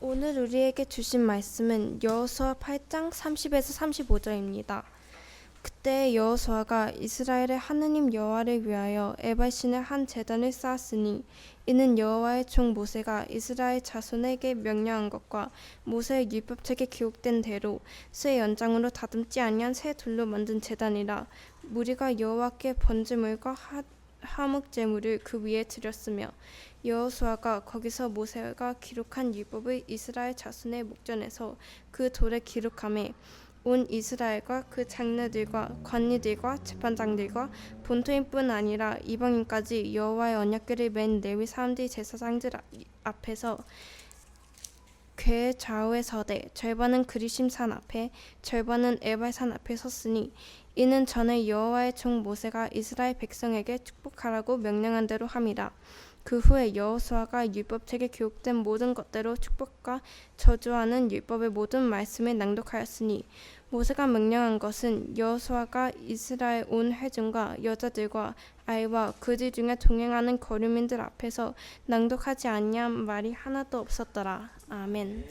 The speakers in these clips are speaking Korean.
오늘 우리에게 주신 말씀은 여호수아 8장 30에서 35절입니다. 그때 여호수아가 이스라엘의 하느님 여호와를 위하여 에발신의 한 제단을 쌓았으니 이는 여호와의 종 모세가 이스라엘 자손에게 명령한 것과 모세의 율법책에 기록된 대로 쇠 연장으로 다듬지 아니한 새 돌로 만든 제단이라. 무리가 여호와께 번제물과 화목 제물을 그 위에 드렸으며 여호수아가 거기서 모세가 기록한 율법을 이스라엘 자손의 목전에서 그 돌에 기록하매 온 이스라엘과 그 장로들과 관리들과 재판장들과 본토인뿐 아니라 이방인까지 여호와의 언약궤를 맨 레위 사람들이 제사장들 앞에서 궤 좌우에 서되 절반은 그리심 산 앞에 절반은 에발산 앞에 섰으니 이는 전에 여호와의 종 모세가 이스라엘 백성에게 축복하라고 명령한 대로 함이라. 그 후에 여호수아가 율법책에 기록된 모든 것대로 축복과 저주하는 율법의 모든 말씀을 낭독하였으니 모세가 명령한 것은 여호수아가 이스라엘 온 회중과 여자들과 아이와 그들 중에 동행하는 거류민들 앞에서 낭독하지 아니한 말이 하나도 없었더라. 아멘.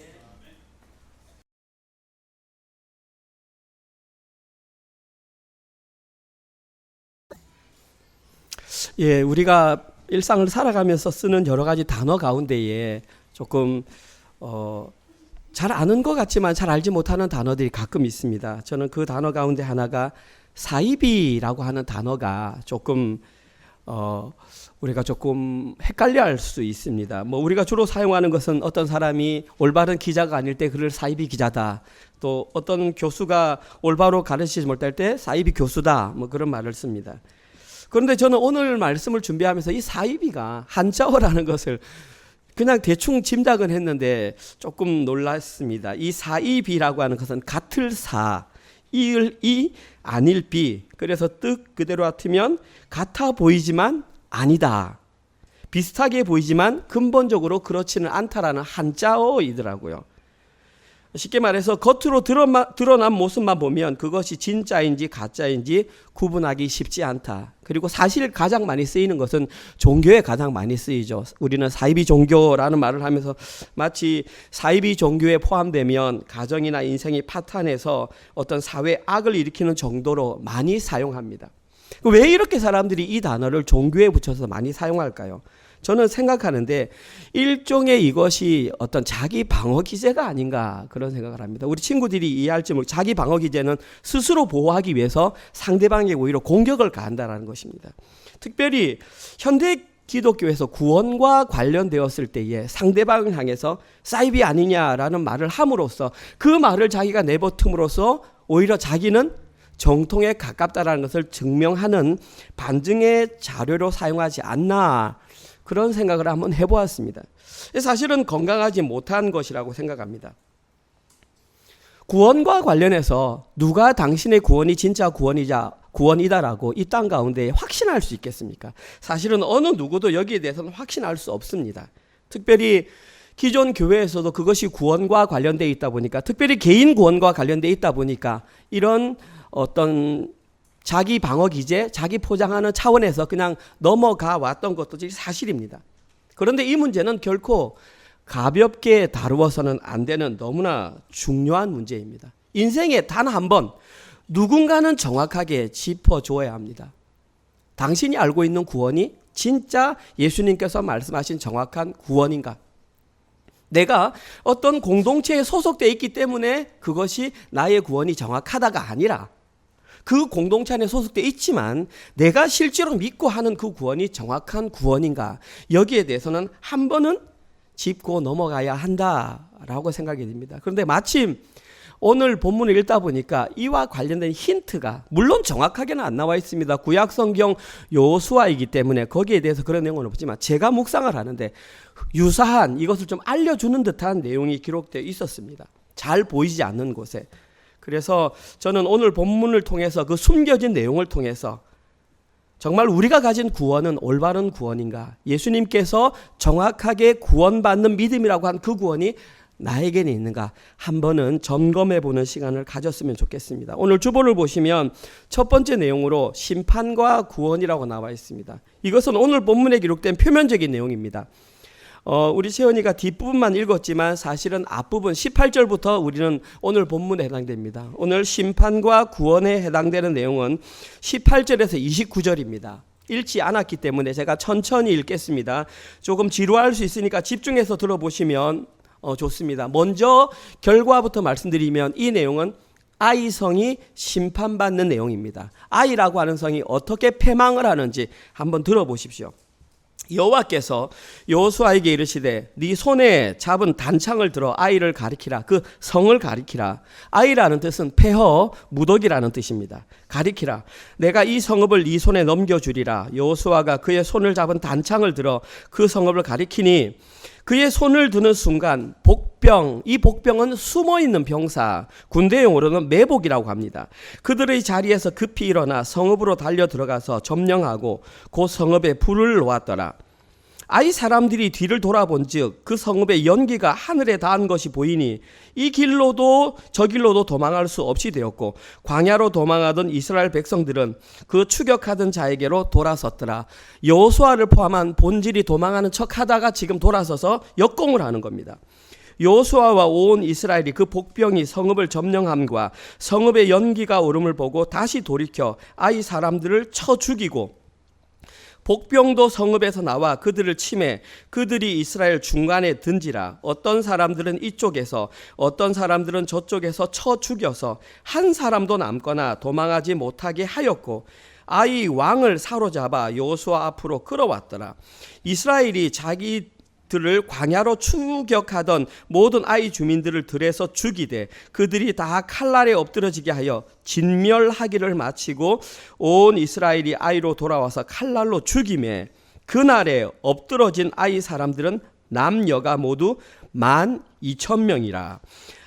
예, 우리가 일상을 살아가면서 쓰는 여러 가지 단어 가운데에 조금 잘 아는 것 같지만 잘 알지 못하는 단어들이 가끔 있습니다. 저는 그 단어 가운데 하나가 사이비라고 하는 단어가 조금 우리가 조금 헷갈려 할 수 있습니다. 뭐 우리가 주로 사용하는 것은 어떤 사람이 올바른 기자가 아닐 때 그를 사이비 기자다. 또 어떤 교수가 올바로 가르치지 못할 때 사이비 교수다. 뭐 그런 말을 씁니다. 그런데 저는 오늘 말씀을 준비하면서 이 사이비가 한자어라는 것을 그냥 대충 짐작은 했는데 조금 놀랐습니다. 이 사이비라고 하는 것은 같을 사, 이을 이, 아닐 비. 그래서 뜻 그대로 같으면 같아 보이지만 아니다. 비슷하게 보이지만 근본적으로 그렇지는 않다라는 한자어이더라고요. 쉽게 말해서 겉으로 드러난 모습만 보면 그것이 진짜인지 가짜인지 구분하기 쉽지 않다. 그리고 사실 가장 많이 쓰이는 것은 종교에 가장 많이 쓰이죠. 우리는 사이비 종교라는 말을 하면서 마치 사이비 종교에 포함되면 가정이나 인생이 파탄해서 어떤 사회 악을 일으키는 정도로 많이 사용합니다. 왜 이렇게 사람들이 이 단어를 종교에 붙여서 많이 사용할까요? 저는 생각하는데 일종의 이것이 어떤 자기 방어 기제가 아닌가 그런 생각을 합니다. 우리 친구들이 이해할지 모르겠지만 자기 방어 기제는 스스로 보호하기 위해서 상대방에게 오히려 공격을 가한다는 것입니다. 특별히 현대 기독교에서 구원과 관련되었을 때에 상대방을 향해서 사이비 아니냐라는 말을 함으로써 그 말을 자기가 내뱉음으로써 오히려 자기는 정통에 가깝다라는 것을 증명하는 반증의 자료로 사용하지 않나 그런 생각을 한번 해보았습니다. 사실은 건강하지 못한 것이라고 생각합니다. 구원과 관련해서 누가 당신의 구원이 진짜 구원이다라고 이 땅 가운데 확신할 수 있겠습니까? 사실은 어느 누구도 여기에 대해서는 확신할 수 없습니다. 특별히 기존 교회에서도 그것이 구원과 관련되어 있다 보니까 특별히 개인 구원과 관련되어 있다 보니까 이런 어떤 자기 방어 기제, 자기 포장하는 차원에서 그냥 넘어가 왔던 것도 사실입니다. 그런데 이 문제는 결코 가볍게 다루어서는 안 되는 너무나 중요한 문제입니다. 인생에 단 한 번 누군가는 정확하게 짚어줘야 합니다. 당신이 알고 있는 구원이 진짜 예수님께서 말씀하신 정확한 구원인가? 내가 어떤 공동체에 소속되어 있기 때문에 그것이 나의 구원이 정확하다가 아니라 그 공동체 안에 소속되어 있지만 내가 실제로 믿고 하는 그 구원이 정확한 구원인가? 여기에 대해서는 한 번은 짚고 넘어가야 한다라고 생각이 됩니다. 그런데 마침 오늘 본문을 읽다 보니까 이와 관련된 힌트가 물론 정확하게는 안 나와 있습니다. 구약 성경 여호수아이기 때문에 거기에 대해서 그런 내용은 없지만 제가 묵상을 하는데 유사한 이것을 좀 알려주는 듯한 내용이 기록되어 있었습니다. 잘 보이지 않는 곳에. 그래서 저는 오늘 본문을 통해서 그 숨겨진 내용을 통해서 정말 우리가 가진 구원은 올바른 구원인가? 예수님께서 정확하게 구원받는 믿음이라고 한 그 구원이 나에게는 있는가? 한 번은 점검해 보는 시간을 가졌으면 좋겠습니다. 오늘 주보를 보시면 첫 번째 내용으로 심판과 구원이라고 나와 있습니다. 이것은 오늘 본문에 기록된 표면적인 내용입니다. 우리 세연이가 뒷부분만 읽었지만 사실은 앞부분 18절부터 우리는 오늘 본문에 해당됩니다. 오늘 심판과 구원에 해당되는 내용은 18절에서 29절입니다. 읽지 않았기 때문에 제가 천천히 읽겠습니다. 조금 지루할 수 있으니까 집중해서 들어보시면 좋습니다. 먼저 결과부터 말씀드리면 이 내용은 아이 성이 심판받는 내용입니다. 아이라고 하는 성이 어떻게 패망을 하는지 한번 들어보십시오. 여호와께서 여호수아에게 이르시되 네 손에 잡은 단창을 들어 아이를 가리키라. 그 성을 가리키라. 아이라는 뜻은 폐허, 무더기라는 뜻입니다. 가리키라. 내가 이 성읍을 네 손에 넘겨주리라. 여호수아가 그의 손을 잡은 단창을 들어 그 성읍을 가리키니 그의 손을 드는 순간 복병, 이 복병은 숨어있는 병사, 군대용어로는 매복이라고 합니다. 그들의 자리에서 급히 일어나 성읍으로 달려 들어가서 점령하고 그 성읍에 불을 놓았더라. 아이 사람들이 뒤를 돌아본 즉 그 성읍의 연기가 하늘에 닿은 것이 보이니 이 길로도 저 길로도 도망할 수 없이 되었고 광야로 도망하던 이스라엘 백성들은 그 추격하던 자에게로 돌아섰더라. 여호수아를 포함한 본질이 도망하는 척하다가 지금 돌아서서 역공을 하는 겁니다. 여호수아와 온 이스라엘이 그 복병이 성읍을 점령함과 성읍의 연기가 오름을 보고 다시 돌이켜 아이 사람들을 쳐 죽이고 복병도 성읍에서 나와 그들을 치매 그들이 이스라엘 중간에 든지라. 어떤 사람들은 이쪽에서 어떤 사람들은 저쪽에서 쳐 죽여서 한 사람도 남거나 도망하지 못하게 하였고 아이 왕을 사로잡아 여호수아 앞으로 끌어왔더라. 이스라엘이 자기들을 광야로 추격하던 모든 아이 주민들을 들에서 죽이되 그들이 다 칼날에 엎드러지게 하여 진멸하기를 마치고 온 이스라엘이 아이로 돌아와서 칼날로 죽임에 그날에 엎드러진 아이 사람들은 남여가 모두 12,000명이라.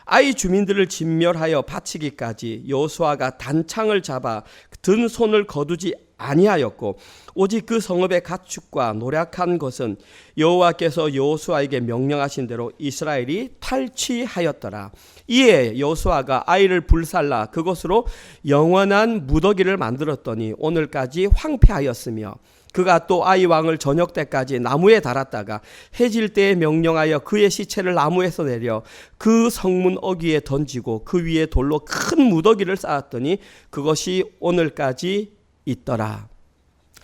아이 주민들을 진멸하여 바치기까지 여호수아가 단창을 잡아 든 손을 거두지 아니하였고 오직 그 성읍의 가축과 노략한 것은 여호와께서 여호수아에게 명령하신 대로 이스라엘이 탈취하였더라. 이에 여호수아가 아이를 불살라 그것으로 영원한 무더기를 만들었더니 오늘까지 황폐하였으며 그가 또 아이 왕을 저녁 때까지 나무에 달았다가 해질 때에 명령하여 그의 시체를 나무에서 내려 그 성문 어귀에 던지고 그 위에 돌로 큰 무더기를 쌓았더니 그것이 오늘까지 있더라.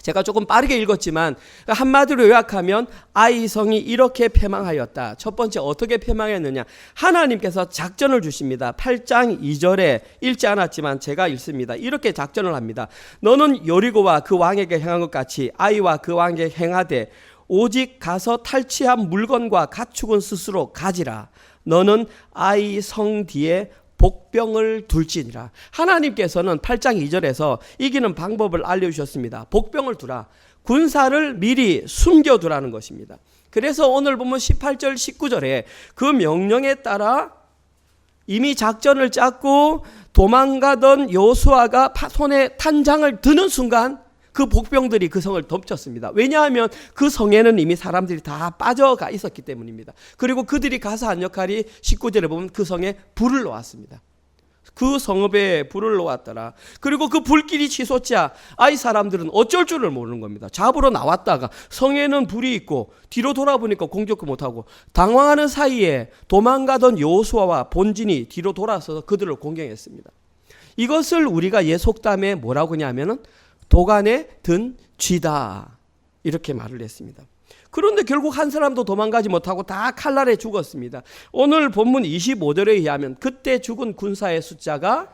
제가 조금 빠르게 읽었지만 한마디로 요약하면 아이성이 이렇게 패망하였다. 첫 번째 어떻게 패망했느냐. 하나님께서 작전을 주십니다. 8장 2절에 읽지 않았지만 제가 읽습니다. 이렇게 작전을 합니다. 너는 여리고와 그 왕에게 행한 것 같이 아이와 그 왕에게 행하되 오직 가서 탈취한 물건과 가축은 스스로 가지라. 너는 아이 성 뒤에 복병을 둘지니라. 하나님께서는 8장 2절에서 이기는 방법을 알려주셨습니다. 복병을 두라. 군사를 미리 숨겨두라는 것입니다. 그래서 오늘 보면 18절 19절에 그 명령에 따라 이미 작전을 짰고 도망가던 여호수아가 손에 탄장을 드는 순간 그 복병들이 그 성을 덮쳤습니다. 왜냐하면 그 성에는 이미 사람들이 다 빠져가 있었기 때문입니다. 그리고 그들이 가서 한 역할이 19절에 보면 그 성에 불을 놓았습니다. 그 성읍에 불을 놓았더라. 그리고 그 불길이 치솟자 아이 사람들은 어쩔 줄을 모르는 겁니다. 잡으러 나왔다가 성에는 불이 있고 뒤로 돌아보니까 공격도 못하고 당황하는 사이에 도망가던 여호수아와 본진이 뒤로 돌아서서 그들을 공격했습니다. 이것을 우리가 예속담에 뭐라고 하냐면은 도간에 든 쥐다 이렇게 말을 했습니다. 그런데 결국 한 사람도 도망가지 못하고 다 칼날에 죽었습니다. 오늘 본문 25절에 의하면 그때 죽은 군사의 숫자가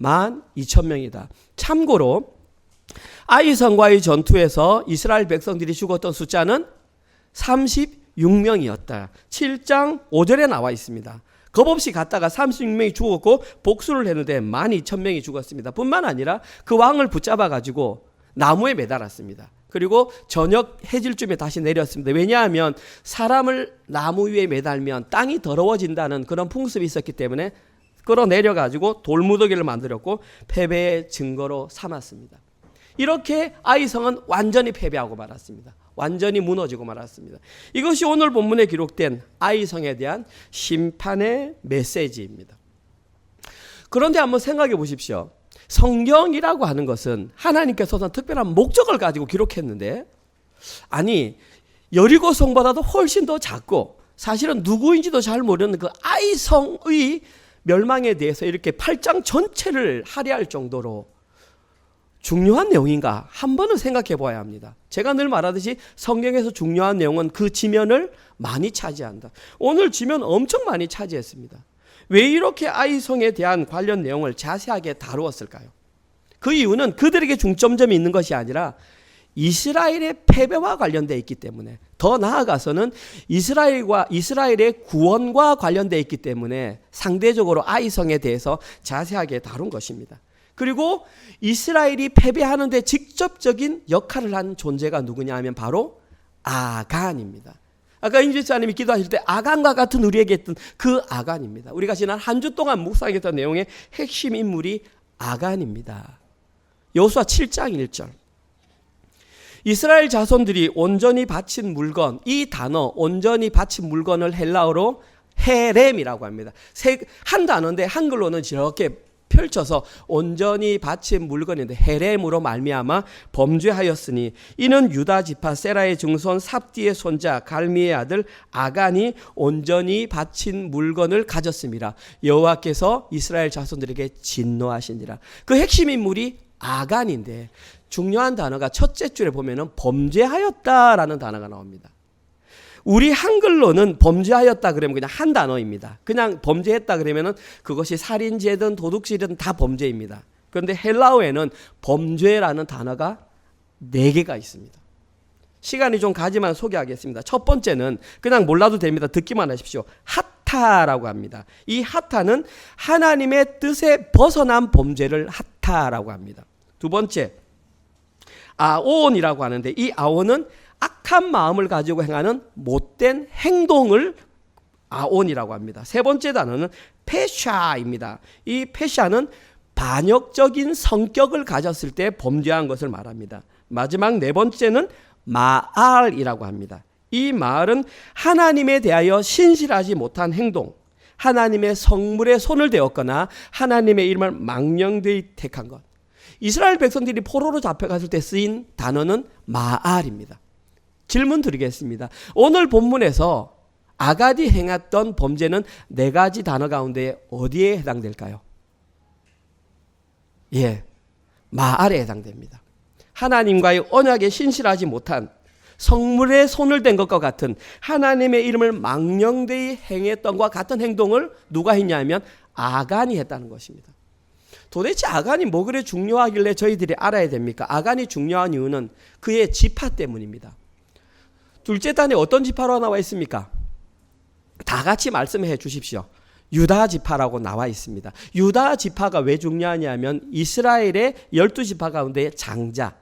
12,000명이다. 참고로 아이성과의 전투에서 이스라엘 백성들이 죽었던 숫자는 36명이었다. 7장 5절에 나와 있습니다. 겁없이 갔다가 36명이 죽었고 복수를 했는데 12,000명이 죽었습니다. 뿐만 아니라 그 왕을 붙잡아 가지고 나무에 매달았습니다. 그리고 저녁 해질쯤에 다시 내렸습니다. 왜냐하면 사람을 나무 위에 매달면 땅이 더러워진다는 그런 풍습이 있었기 때문에 끌어내려 가지고 돌무더기를 만들었고 패배의 증거로 삼았습니다. 이렇게 아이성은 완전히 패배하고 말았습니다. 완전히 무너지고 말았습니다. 이것이 오늘 본문에 기록된 아이성에 대한 심판의 메시지입니다. 그런데 한번 생각해 보십시오. 성경이라고 하는 것은 하나님께서는 특별한 목적을 가지고 기록했는데 아니 여리고 성보다도 훨씬 더 작고 사실은 누구인지도 잘 모르는 그 아이성의 멸망에 대해서 이렇게 8장 전체를 할애할 정도로 중요한 내용인가 한 번은 생각해 보아야 합니다. 제가 늘 말하듯이 성경에서 중요한 내용은 그 지면을 많이 차지한다. 오늘 지면 엄청 많이 차지했습니다. 왜 이렇게 아이성에 대한 관련 내용을 자세하게 다루었을까요? 그 이유는 그들에게 중점점이 있는 것이 아니라 이스라엘의 패배와 관련되어 있기 때문에, 더 나아가서는 이스라엘의 구원과 관련되어 있기 때문에 상대적으로 아이성에 대해서 자세하게 다룬 것입니다. 그리고 이스라엘이 패배하는 데 직접적인 역할을 한 존재가 누구냐 하면 바로 아간입니다. 아까 임지사님이 기도하실 때 아간과 같은 우리에게 했던 그 아간입니다. 우리가 지난 한 주 동안 묵상했던 내용의 핵심 인물이 아간입니다. 여호수아 7장 1절. 이스라엘 자손들이 온전히 바친 물건, 이 단어 온전히 바친 물건을 헬라어로 헤렘이라고 합니다. 한 단어인데 한글로는 이렇게 펼쳐서 온전히 바친 물건인데 헤렘으로 말미암아 범죄하였으니 이는 유다 지파 세라의 증손 삽디의 손자 갈미의 아들 아간이 온전히 바친 물건을 가졌습니다. 여호와께서 이스라엘 자손들에게 진노하시니라. 그 핵심 인물이 아간인데 중요한 단어가 첫째 줄에 보면은 범죄하였다라는 단어가 나옵니다. 우리 한글로는 범죄하였다 그러면 그냥 한 단어입니다. 그냥 범죄했다 그러면은 그것이 살인죄든 도둑질이든 다 범죄입니다. 그런데 헬라어에는 범죄라는 단어가 4개가 있습니다. 시간이 좀 가지만 소개하겠습니다. 첫 번째는 그냥 몰라도 됩니다. 듣기만 하십시오. 하타라고 합니다. 이 하타는 하나님의 뜻에 벗어난 범죄를 하타라고 합니다. 두 번째, 아온이라고 하는데 이 아온은 악한 마음을 가지고 행하는 못된 행동을 아온이라고 합니다. 세 번째 단어는 페샤입니다. 이 페샤는 반역적인 성격을 가졌을 때 범죄한 것을 말합니다. 마지막 네 번째는 마알이라고 합니다. 이 마알은 하나님에 대하여 신실하지 못한 행동, 하나님의 성물에 손을 대었거나 하나님의 이름을 망령되이 택한 것. 이스라엘 백성들이 포로로 잡혀갔을 때 쓰인 단어는 마알입니다. 질문 드리겠습니다. 오늘 본문에서 아간이 행했던 범죄는 4가지 단어 가운데 어디에 해당될까요? 마알에 해당됩니다. 하나님과의 언약에 신실하지 못한 성물에 손을 댄 것과 같은 하나님의 이름을 망령되이 행했던 것과 같은 행동을 누가 했냐면 아간이 했다는 것입니다. 도대체 아간이 뭐 그래 중요하길래 저희들이 알아야 됩니까? 아간이 중요한 이유는 그의 지파 때문입니다. 둘째 단에 어떤 지파로 나와 있습니까? 다 같이 말씀해 주십시오. 유다 지파라고 나와 있습니다. 유다 지파가 왜 중요하냐면 이스라엘의 12지파 가운데 장자.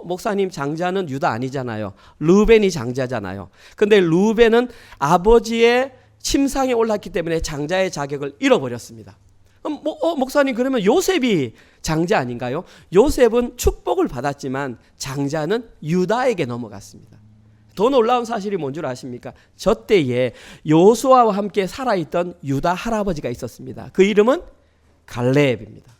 목사님 장자는 유다 아니잖아요. 르벤이 장자잖아요. 근데 르벤은 아버지의 침상에 올랐기 때문에 장자의 자격을 잃어버렸습니다. 목사님 그러면 요셉이 장자 아닌가요? 요셉은 축복을 받았지만 장자는 유다에게 넘어갔습니다. 더 놀라운 사실이 뭔 줄 아십니까? 저 때에 여호수아와 함께 살아있던 유다 할아버지가 있었습니다. 그 이름은 갈렙입니다.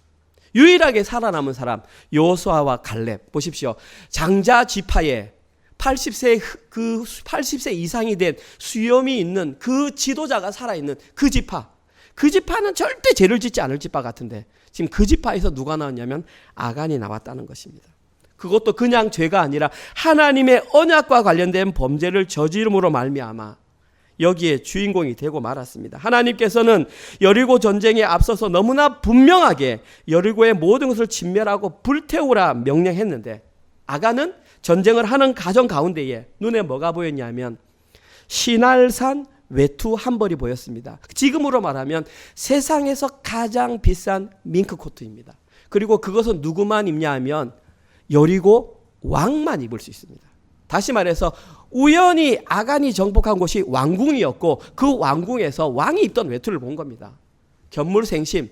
유일하게 살아남은 사람 여호수아와 갈렙. 보십시오. 장자 지파에 80세 이상이 된 수염이 있는 그 지도자가 살아있는 그 지파. 그 지파는 절대 죄를 짓지 않을 지파 같은데 지금 그 지파에서 누가 나왔냐면 아간이 나왔다는 것입니다. 그것도 그냥 죄가 아니라 하나님의 언약과 관련된 범죄를 저지름으로 말미암아 여기에 주인공이 되고 말았습니다. 하나님께서는 여리고 전쟁에 앞서서 너무나 분명하게 여리고의 모든 것을 진멸하고 불태우라 명령했는데 아간은 전쟁을 하는 가정 가운데에 눈에 뭐가 보였냐면 시날산 외투 한 벌이 보였습니다. 지금으로 말하면 세상에서 가장 비싼 밍크 코트입니다. 그리고 그것은 누구만 입냐 하면 여리고 왕만 입을 수 있습니다. 다시 말해서 우연히 아간이 정복한 곳이 왕궁이었고 그 왕궁에서 왕이 입던 외투를 본 겁니다. 견물생심,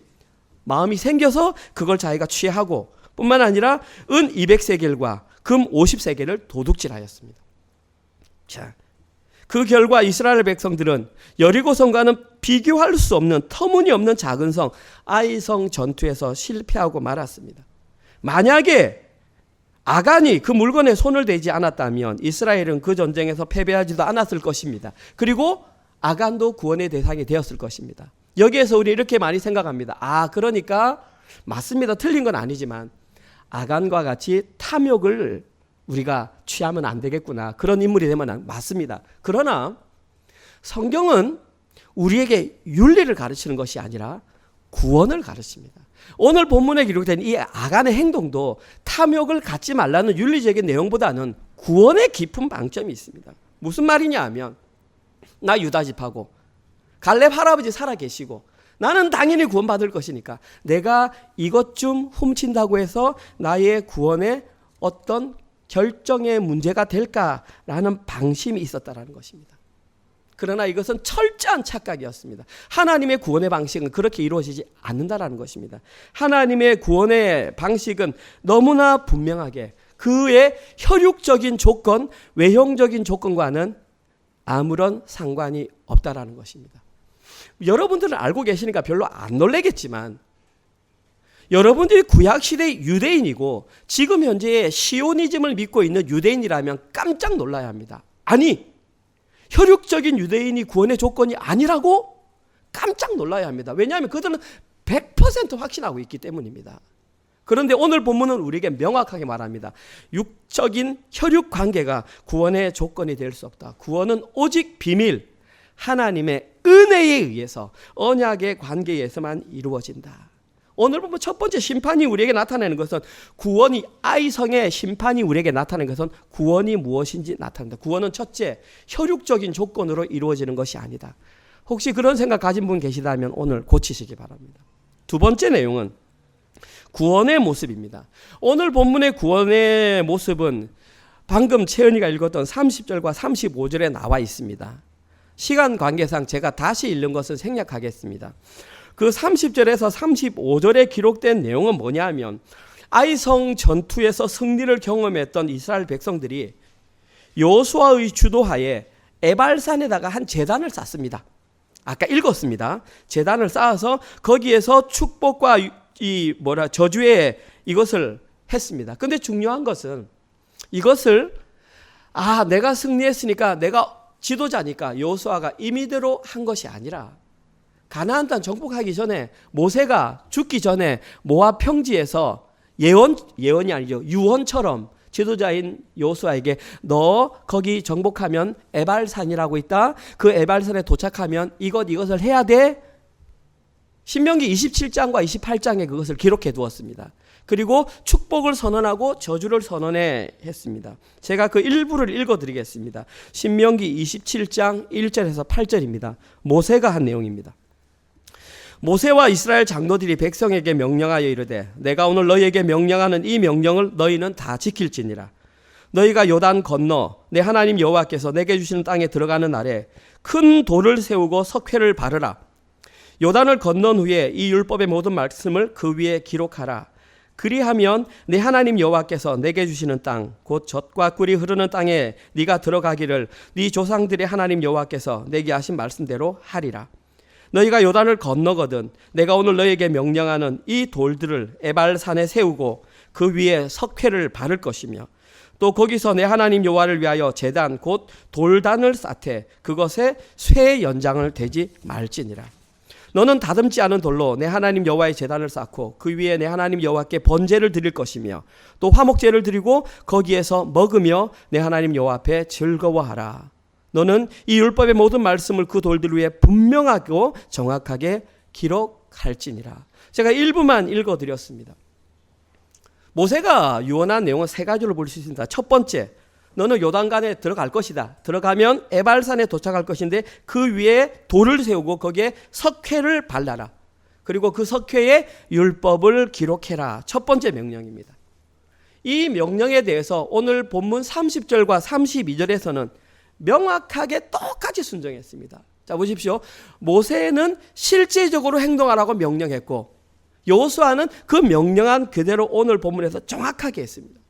마음이 생겨서 그걸 자기가 취하고 뿐만 아니라 은 200세겔과 금 50세겔을 도둑질하였습니다. 자, 그 결과 이스라엘 백성들은 여리고 성과는 비교할 수 없는 터무니없는 작은 성 아이성 전투에서 실패하고 말았습니다. 만약에 아간이 그 물건에 손을 대지 않았다면 이스라엘은 그 전쟁에서 패배하지도 않았을 것입니다. 그리고 아간도 구원의 대상이 되었을 것입니다. 여기에서 우리 이렇게 많이 생각합니다. 그러니까 맞습니다. 틀린 건 아니지만 아간과 같이 탐욕을 우리가 취하면 안 되겠구나. 그런 인물이 되면 맞습니다. 그러나 성경은 우리에게 윤리를 가르치는 것이 아니라 구원을 가르칩니다. 오늘 본문에 기록된 이 아간의 행동도 탐욕을 갖지 말라는 윤리적인 내용보다는 구원의 깊은 방점이 있습니다. 무슨 말이냐 하면 나 유다집하고 갈렙 할아버지 살아계시고 나는 당연히 구원받을 것이니까 내가 이것 좀 훔친다고 해서 나의 구원에 어떤 결정의 문제가 될까라는 방심이 있었다라는 것입니다. 그러나 이것은 철저한 착각이었습니다. 하나님의 구원의 방식은 그렇게 이루어지지 않는다라는 것입니다. 하나님의 구원의 방식은 너무나 분명하게 그의 혈육적인 조건, 외형적인 조건과는 아무런 상관이 없다라는 것입니다. 여러분들은 알고 계시니까 별로 안 놀라겠지만 여러분들이 구약시대의 유대인이고 지금 현재의 시오니즘을 믿고 있는 유대인이라면 깜짝 놀라야 합니다. 아니, 혈육적인 유대인이 구원의 조건이 아니라고 깜짝 놀라야 합니다. 왜냐하면 그들은 100% 확신하고 있기 때문입니다. 그런데 오늘 본문은 우리에게 명확하게 말합니다. 육적인 혈육 관계가 구원의 조건이 될 수 없다. 구원은 오직 비밀, 하나님의 은혜에 의해서 언약의 관계에서만 이루어진다. 오늘 보면 첫 번째 심판이 우리에게 나타내는 것은 구원이 아이성의 심판이 우리에게 나타내는 것은 구원이 무엇인지 나타낸다. 구원은 첫째 혈육적인 조건으로 이루어지는 것이 아니다. 혹시 그런 생각 가진 분 계시다면 오늘 고치시기 바랍니다. 두 번째 내용은 구원의 모습입니다. 오늘 본문의 구원의 모습은 방금 채연이가 읽었던 30절과 35절에 나와 있습니다. 시간 관계상 제가 다시 읽는 것은 생략하겠습니다. 그 30절에서 35절에 기록된 내용은 뭐냐 하면 아이성 전투에서 승리를 경험했던 이스라엘 백성들이 여호수아의 주도하에 에발산에다가 한 제단을 쌓습니다. 아까 읽었습니다. 제단을 쌓아서 거기에서 축복과 저주의 이것을 했습니다. 근데 중요한 것은 이것을 내가 승리했으니까 내가 지도자니까 여호수아가 임의대로 한 것이 아니라 가나안 땅 정복하기 전에 모세가 죽기 전에 모압 평지에서 예언이 아니죠. 유언처럼 지도자인 여호수아에게 너 거기 정복하면 에발산이라고 있다. 그 에발산에 도착하면 이것을 해야 돼. 신명기 27장과 28장에 그것을 기록해 두었습니다. 그리고 축복을 선언하고 저주를 선언해 했습니다. 제가 그 일부를 읽어드리겠습니다. 신명기 27장 1절에서 8절입니다. 모세가 한 내용입니다. 모세와 이스라엘 장로들이 백성에게 명령하여 이르되 내가 오늘 너희에게 명령하는 이 명령을 너희는 다 지킬지니라. 너희가 요단 건너 내 하나님 여호와께서 내게 주시는 땅에 들어가는 날에 큰 돌을 세우고 석회를 바르라. 요단을 건넌 후에 이 율법의 모든 말씀을 그 위에 기록하라. 그리하면 내 하나님 여호와께서 내게 주시는 땅 곧 젖과 꿀이 흐르는 땅에 네가 들어가기를 네 조상들의 하나님 여호와께서 내게 하신 말씀대로 하리라. 너희가 요단을 건너거든 내가 오늘 너희에게 명령하는 이 돌들을 에발산에 세우고 그 위에 석회를 바를 것이며 또 거기서 내 하나님 여호와를 위하여 제단 곧 돌단을 쌓되 그것에 쇠 연장을 대지 말지니라. 너는 다듬지 않은 돌로 내 하나님 여호와의 제단을 쌓고 그 위에 내 하나님 여호와께 번제를 드릴 것이며 또 화목제를 드리고 거기에서 먹으며 내 하나님 여호와 앞에 즐거워하라. 너는 이 율법의 모든 말씀을 그 돌들 위에 분명하고 정확하게 기록할지니라. 제가 일부만 읽어드렸습니다. 모세가 유언한 내용은 세 가지로 볼 수 있습니다. 첫 번째, 너는 요단강에 들어갈 것이다. 들어가면 에발산에 도착할 것인데 그 위에 돌을 세우고 거기에 석회를 발라라. 그리고 그 석회에 율법을 기록해라. 첫 번째 명령입니다. 이 명령에 대해서 오늘 본문 30절과 32절에서는 명확하게 똑같이 순종했습니다. 자, 보십시오. 모세는 실제적으로 행동하라고 명령했고 여호수아는 그 명령한 그대로 오늘 본문에서 정확하게 했습니다.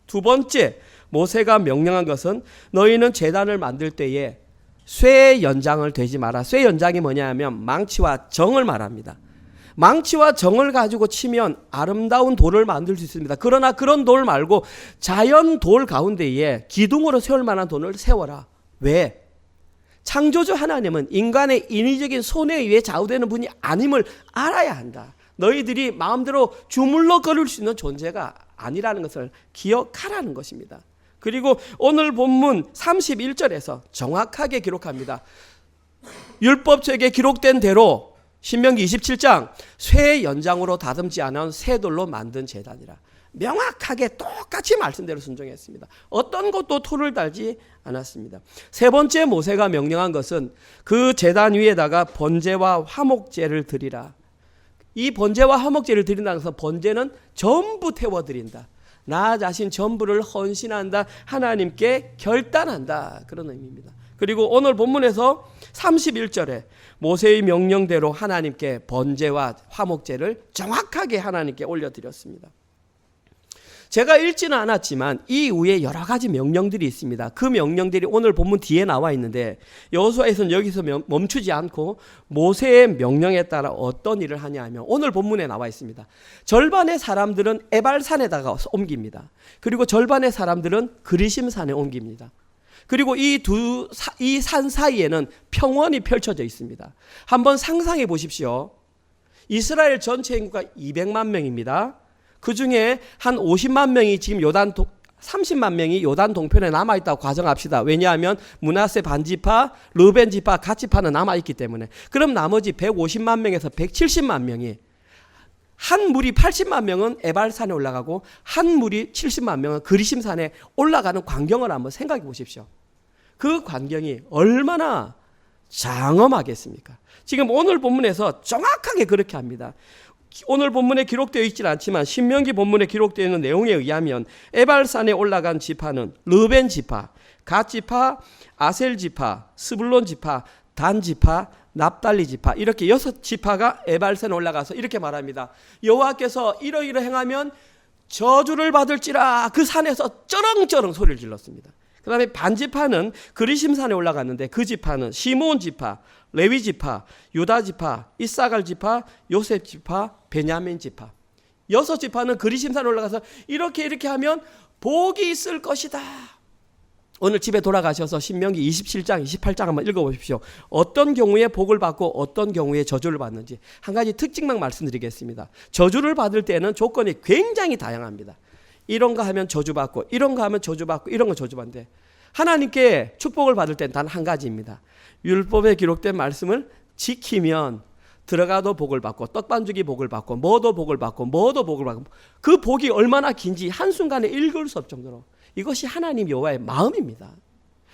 두 번째, 모세가 명령한 것은 너희는 제단을 만들 때에 쇠 연장을 대지 마라. 쇠 연장이 뭐냐 하면 망치와 정을 말합니다. 망치와 정을 가지고 치면 아름다운 돌을 만들 수 있습니다. 그러나 그런 돌 말고 자연 돌 가운데에 기둥으로 세울 만한 돌을 세워라. 왜? 창조주 하나님은 인간의 인위적인 손에 의해 좌우되는 분이 아님을 알아야 한다. 너희들이 마음대로 주물러 거릴 수 있는 존재가 아니라는 것을 기억하라는 것입니다. 그리고 오늘 본문 31절에서 정확하게 기록합니다. 율법책에 기록된 대로 신명기 27장 쇠 연장으로 다듬지 않은 새 돌로 만든 제단이라. 명확하게 똑같이 말씀대로 순종했습니다. 어떤 것도 토를 달지 않았습니다. 세 번째 모세가 명령한 것은 그 제단 위에다가 번제와 화목제를 드리라. 이 번제와 화목제를 드린다는 것은 번제는 전부 태워드린다. 나 자신 전부를 헌신한다. 하나님께 결단한다. 그런 의미입니다. 그리고 오늘 본문에서 31절에 모세의 명령대로 하나님께 번제와 화목제를 정확하게 하나님께 올려드렸습니다. 제가 읽지는 않았지만 이 이후에 여러 가지 명령들이 있습니다. 그 명령들이 오늘 본문 뒤에 나와 있는데 여호수아에서는 여기서 멈추지 않고 모세의 명령에 따라 어떤 일을 하냐 하면 오늘 본문에 나와 있습니다. 절반의 사람들은 에발산에다가 옮깁니다. 그리고 절반의 사람들은 그리심산에 옮깁니다. 그리고 이 산 사이에는 평원이 펼쳐져 있습니다. 한번 상상해 보십시오. 이스라엘 전체 인구가 200만 명입니다. 그 중에 한 50만 명이 지금 30만 명이 요단 동편에 남아있다고 가정합시다. 왜냐하면 므낫세 반지파, 르벤 지파, 갓 지파는 남아있기 때문에. 그럼 나머지 150만 명에서 170만 명이 한 무리 80만 명은 에발산에 올라가고 한 무리 70만 명은 그리심산에 올라가는 광경을 한번 생각해 보십시오. 그 광경이 얼마나 장엄하겠습니까? 지금 오늘 본문에서 정확하게 그렇게 합니다. 오늘 본문에 기록되어 있지는 않지만 신명기 본문에 기록되어 있는 내용에 의하면 에발산에 올라간 지파는 르벤 지파, 갓 지파, 아셀 지파, 스불론 지파, 단 지파, 납달리 지파 이렇게 6지파가 에발산에 올라가서 이렇게 말합니다. 여호와께서 이러이러 행하면 저주를 받을지라. 그 산에서 쩌렁쩌렁 소리를 질렀습니다. 그 다음에 반지파는 그리심산에 올라갔는데 그 지파는 시므온 지파, 레위 지파, 유다 지파, 이사갈 지파, 요셉 지파, 베냐민 지파 6지파는 그리심산에 올라가서 이렇게 하면 복이 있을 것이다. 오늘 집에 돌아가셔서 신명기 27장, 28장 한번 읽어보십시오. 어떤 경우에 복을 받고 어떤 경우에 저주를 받는지 한 가지 특징만 말씀드리겠습니다. 저주를 받을 때는 조건이 굉장히 다양합니다. 이런 거 하면 저주받고 이런 거 하면 저주받고 이런 거 저주받는데 하나님께 축복을 받을 때는 단 한 가지입니다. 율법에 기록된 말씀을 지키면 들어가도 복을 받고 떡반죽이 복을 받고 뭐도 복을 받고 뭐도 복을 받고 그 복이 얼마나 긴지 한순간에 읽을 수 없을 정도로 이것이 하나님 여호와의 마음입니다.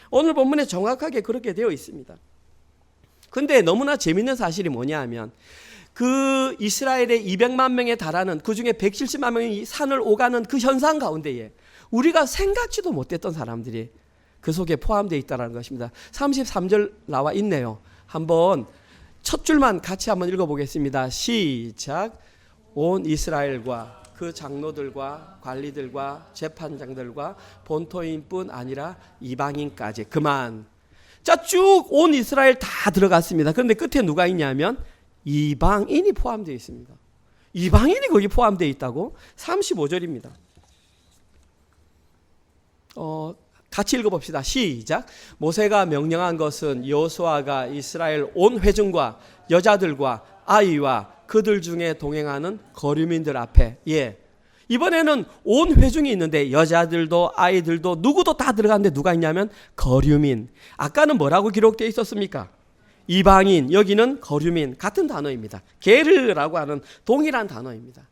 오늘 본문에 정확하게 그렇게 되어 있습니다. 근데 너무나 재밌는 사실이 뭐냐 하면 그 이스라엘의 200만 명에 달하는 그 중에 170만 명이 산을 오가는 그 현상 가운데에 우리가 생각지도 못했던 사람들이 그 속에 포함되어 있다는 것입니다. 33절 나와 있네요. 한번 첫 줄만 같이 한번 읽어보겠습니다. 시작. 온 이스라엘과 그 장로들과 관리들과 재판장들과 본토인뿐 아니라 이방인까지 그만. 자, 쭉 온 이스라엘 다 들어갔습니다. 그런데 끝에 누가 있냐면 이방인이 포함되어 있습니다. 이방인이 거기 포함되어 있다고? 35절입니다. 같이 읽어봅시다. 시작. 모세가 명령한 것은 여호수아가 이스라엘 온 회중과 여자들과 아이와 그들 중에 동행하는 거류민들 앞에 이번에는 온 회중이 있는데 여자들도 아이들도 누구도 다 들어갔는데 누가 있냐면 거류민. 아까는 뭐라고 기록되어 있었습니까? 이방인, 여기는 거류민. 같은 단어입니다. 게르라고 하는 동일한 단어입니다.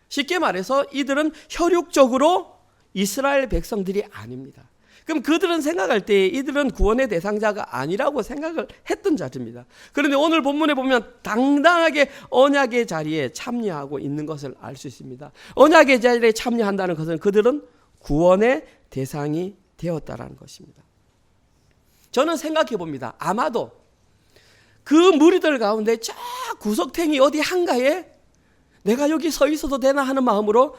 쉽게 말해서 이들은 혈육적으로 이스라엘 백성들이 아닙니다. 그럼 그들은 생각할 때 이들은 구원의 대상자가 아니라고 생각을 했던 자들입니다. 그런데 오늘 본문에 보면 당당하게 언약의 자리에 참여하고 있는 것을 알 수 있습니다. 언약의 자리에 참여한다는 것은 그들은 구원의 대상이 되었다는 것입니다. 저는 생각해 봅니다. 아마도 그 무리들 가운데 저 구석탱이 어디 한가에 내가 여기 서 있어도 되나 하는 마음으로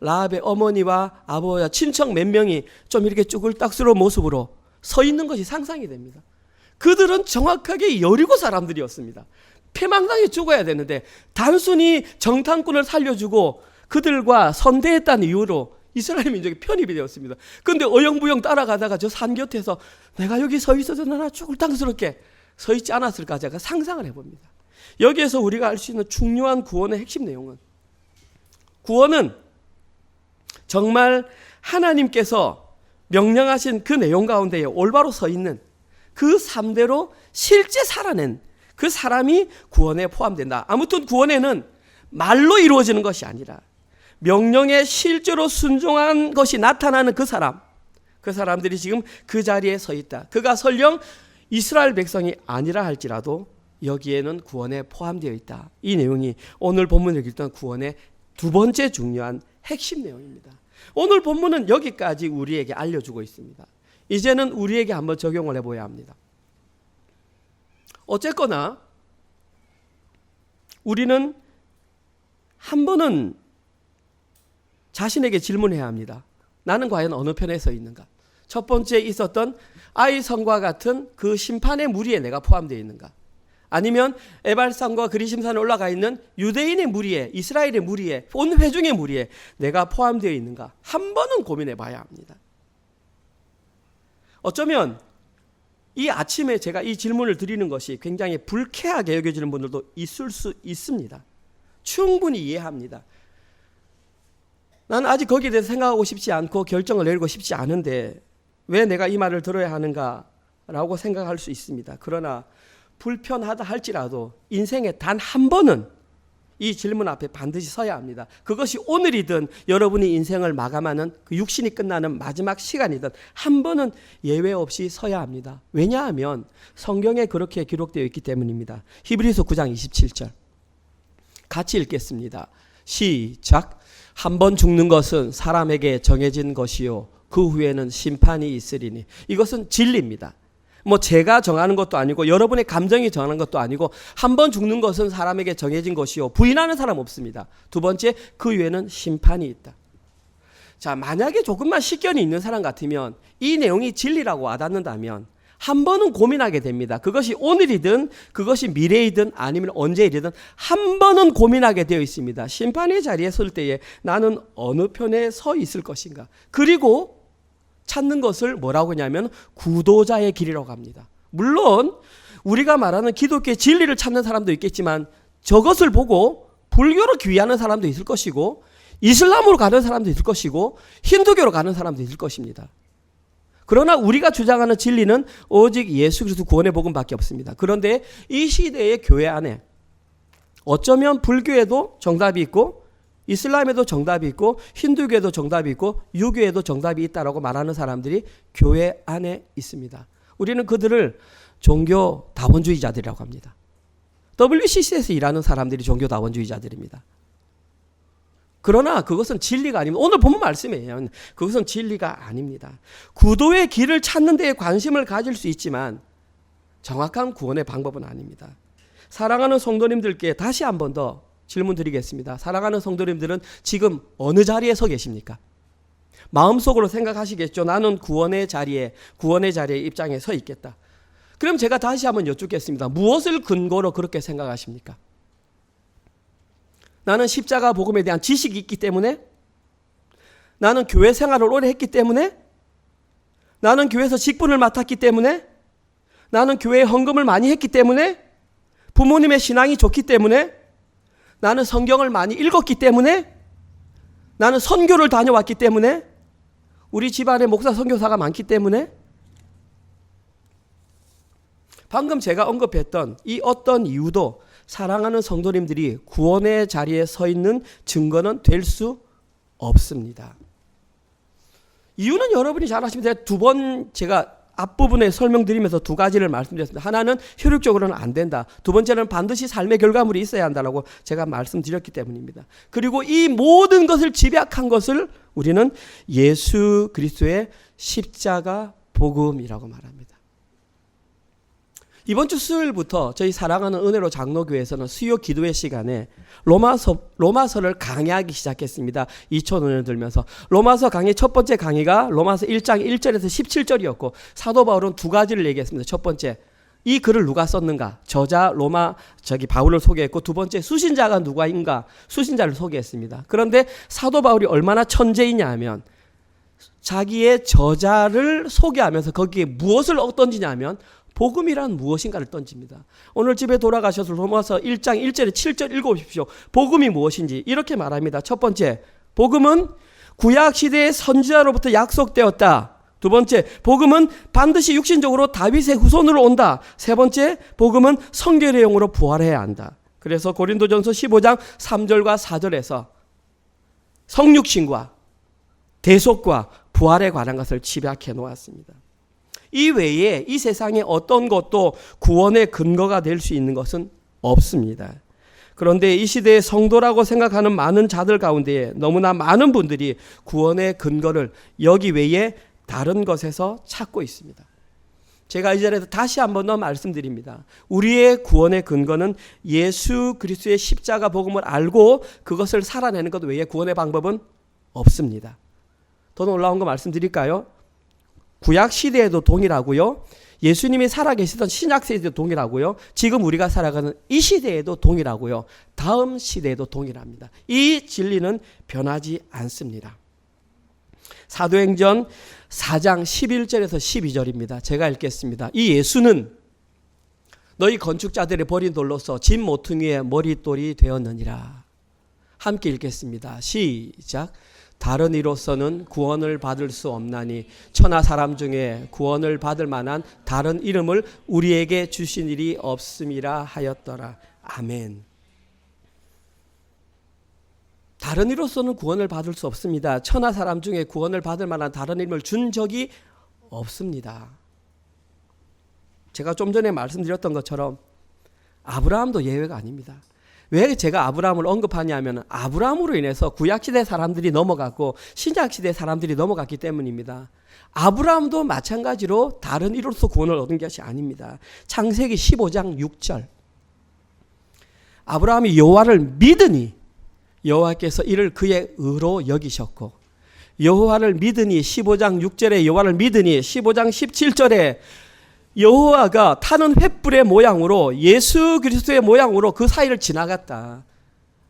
라합의 어머니와 아버지와 친척 몇 명이 좀 이렇게 쭈글딱스러운 모습으로 서 있는 것이 상상이 됩니다. 그들은 정확하게 여리고 사람들이었습니다. 패망당해 죽어야 되는데 단순히 정탐꾼을 살려주고 그들과 선대했다는 이유로 이스라엘 민족이 편입이 되었습니다. 그런데 어영부영 따라가다가 저 산 곁에서 내가 여기 서 있어도 나나 죽을 당스럽게 서 있지 않았을까 제가 상상을 해봅니다. 여기에서 우리가 알 수 있는 중요한 구원의 핵심 내용은, 구원은 정말 하나님께서 명령하신 그 내용 가운데에 올바로 서 있는 그 삶대로 실제 살아낸 그 사람이 구원에 포함된다. 아무튼 구원에는 말로 이루어지는 것이 아니라 명령에 실제로 순종한 것이 나타나는 그 사람들이 지금 그 자리에 서 있다. 그가 설령 이스라엘 백성이 아니라 할지라도 여기에는 구원에 포함되어 있다. 이 내용이 오늘 본문을 읽던 구원의 두 번째 중요한 핵심 내용입니다. 오늘 본문은 여기까지 우리에게 알려주고 있습니다. 이제는 우리에게 한번 적용을 해봐야 합니다. 어쨌거나 우리는 한 번은 자신에게 질문해야 합니다. 나는 과연 어느 편에 서 있는가? 첫 번째 있었던 아이성과 같은 그 심판의 무리에 내가 포함되어 있는가? 아니면 에발산과 그리심산에 올라가 있는 유대인의 무리에, 이스라엘의 무리에, 온 회중의 무리에 내가 포함되어 있는가? 한 번은 고민해 봐야 합니다. 어쩌면 이 아침에 제가 이 질문을 드리는 것이 굉장히 불쾌하게 여겨지는 분들도 있을 수 있습니다. 충분히 이해합니다. 나는 아직 거기에 대해서 생각하고 싶지 않고 결정을 내리고 싶지 않은데 왜 내가 이 말을 들어야 하는가라고 생각할 수 있습니다. 그러나 불편하다 할지라도 인생에 단 한 번은 이 질문 앞에 반드시 서야 합니다. 그것이 오늘이든 여러분이 인생을 마감하는 그 육신이 끝나는 마지막 시간이든 한 번은 예외 없이 서야 합니다. 왜냐하면 성경에 그렇게 기록되어 있기 때문입니다. 히브리서 9장 27절 같이 읽겠습니다. 시작. 한 번 죽는 것은 사람에게 정해진 것이요 그 후에는 심판이 있으리니. 이것은 진리입니다. 제가 정하는 것도 아니고 여러분의 감정이 정하는 것도 아니고 한 번 죽는 것은 사람에게 정해진 것이요 부인하는 사람 없습니다. 두 번째, 그 위에는 심판이 있다. 자, 만약에 조금만 식견이 있는 사람 같으면 이 내용이 진리라고 와닿는다면 한 번은 고민하게 됩니다. 그것이 오늘이든 그것이 미래이든 아니면 언제이든 한 번은 고민하게 되어 있습니다. 심판의 자리에 설 때에 나는 어느 편에 서 있을 것인가. 그리고 찾는 것을 뭐라고 하냐면 구도자의 길이라고 합니다. 물론 우리가 말하는 기독교의 진리를 찾는 사람도 있겠지만 저것을 보고 불교로 귀하는 사람도 있을 것이고 이슬람으로 가는 사람도 있을 것이고 힌두교로 가는 사람도 있을 것입니다. 그러나 우리가 주장하는 진리는 오직 예수 그리스도 구원의 복음밖에 없습니다. 그런데 이 시대의 교회 안에 어쩌면 불교에도 정답이 있고 이슬람에도 정답이 있고 힌두교에도 정답이 있고 유교에도 정답이 있다라고 말하는 사람들이 교회 안에 있습니다. 우리는 그들을 종교 다원주의자들이라고 합니다. WCC에서 일하는 사람들이 종교 다원주의자들입니다. 그러나 그것은 진리가 아닙니다. 오늘 본문 말씀이에요. 그것은 진리가 아닙니다. 구도의 길을 찾는 데에 관심을 가질 수 있지만 정확한 구원의 방법은 아닙니다. 사랑하는 성도님들께 다시 한 번 더 질문 드리겠습니다. 사랑하는 성도님들은 지금 어느 자리에 서 계십니까? 마음속으로 생각하시겠죠. 나는 구원의 자리에 입장에 서 있겠다. 그럼 제가 다시 한번 여쭙겠습니다. 무엇을 근거로 그렇게 생각하십니까? 나는 십자가 복음에 대한 지식이 있기 때문에? 나는 교회 생활을 오래 했기 때문에? 나는 교회에서 직분을 맡았기 때문에? 나는 교회에 헌금을 많이 했기 때문에? 부모님의 신앙이 좋기 때문에? 나는 성경을 많이 읽었기 때문에? 나는 선교를 다녀왔기 때문에? 우리 집안에 목사 선교사가 많기 때문에? 방금 제가 언급했던 이 어떤 이유도 사랑하는 성도님들이 구원의 자리에 서 있는 증거는 될 수 없습니다. 이유는 여러분이 잘 아십니다. 두 번 제가 앞부분에 설명드리면서 두 가지를 말씀드렸습니다. 하나는 효력적으로는 안 된다. 두 번째는 반드시 삶의 결과물이 있어야 한다고 제가 말씀드렸기 때문입니다. 그리고 이 모든 것을 집약한 것을 우리는 예수 그리스도의 십자가 복음이라고 말합니다. 이번 주 수요일부터 저희 사랑하는 은혜로 장로교회에서는 수요 기도회 시간에 로마서를 강의하기 시작했습니다. 2005년을 들면서 로마서 강의 첫 번째 강의가 로마서 1장 1절에서 17절이었고 사도 바울은 두 가지를 얘기했습니다. 첫 번째, 이 글을 누가 썼는가? 저자 로마 바울을 소개했고, 두 번째 수신자가 누가인가? 수신자를 소개했습니다. 그런데 사도 바울이 얼마나 천재이냐 하면 자기의 저자를 소개하면서 거기에 무엇을 던지냐 하면 복음이란 무엇인가를 던집니다. 오늘 집에 돌아가셔서 로마서 1장 1절에 7절 읽어보십시오. 복음이 무엇인지 이렇게 말합니다. 첫 번째, 복음은 구약시대의 선지자로부터 약속되었다. 두 번째, 복음은 반드시 육신적으로 다윗의 후손으로 온다. 세 번째, 복음은 성결의 영으로 부활해야 한다. 그래서 고린도전서 15장 3절과 4절에서 성육신과 대속과 부활에 관한 것을 집약해 놓았습니다. 이 외에 이 세상에 어떤 것도 구원의 근거가 될 수 있는 것은 없습니다. 그런데 이 시대의 성도라고 생각하는 많은 자들 가운데에 너무나 많은 분들이 구원의 근거를 여기 외에 다른 것에서 찾고 있습니다. 제가 이 자리에서 다시 한 번 더 말씀드립니다. 우리의 구원의 근거는 예수 그리스도의 십자가 복음을 알고 그것을 살아내는 것 외에 구원의 방법은 없습니다. 더 놀라운 거 말씀드릴까요? 구약 시대에도 동일하고요. 예수님이 살아계시던 신약 시대에도 동일하고요. 지금 우리가 살아가는 이 시대에도 동일하고요. 다음 시대에도 동일합니다. 이 진리는 변하지 않습니다. 사도행전 4장 11절에서 12절입니다. 제가 읽겠습니다. 이 예수는 너희 건축자들의 버린 돌로서 집 모퉁이의 머릿돌이 되었느니라. 함께 읽겠습니다. 시작. 다른 이로서는 구원을 받을 수 없나니 천하 사람 중에 구원을 받을 만한 다른 이름을 우리에게 주신 일이 없음이라 하였더라. 아멘. 다른 이로서는 구원을 받을 수 없습니다. 천하 사람 중에 구원을 받을 만한 다른 이름을 준 적이 없습니다. 제가 좀 전에 말씀드렸던 것처럼 아브라함도 예외가 아닙니다. 왜 제가 아브라함을 언급하냐면 아브라함으로 인해서 구약시대 사람들이 넘어갔고 신약시대 사람들이 넘어갔기 때문입니다. 아브라함도 마찬가지로 다른 이로서 구원을 얻은 것이 아닙니다. 창세기 15장 6절 아브라함이 여호와를 믿으니 여호와께서 이를 그의 의로 여기셨고 여호와를 믿으니 15장 6절에 여호와를 믿으니 15장 17절에 여호와가 타는 횃불의 모양으로 예수 그리스도의 모양으로 그 사이를 지나갔다.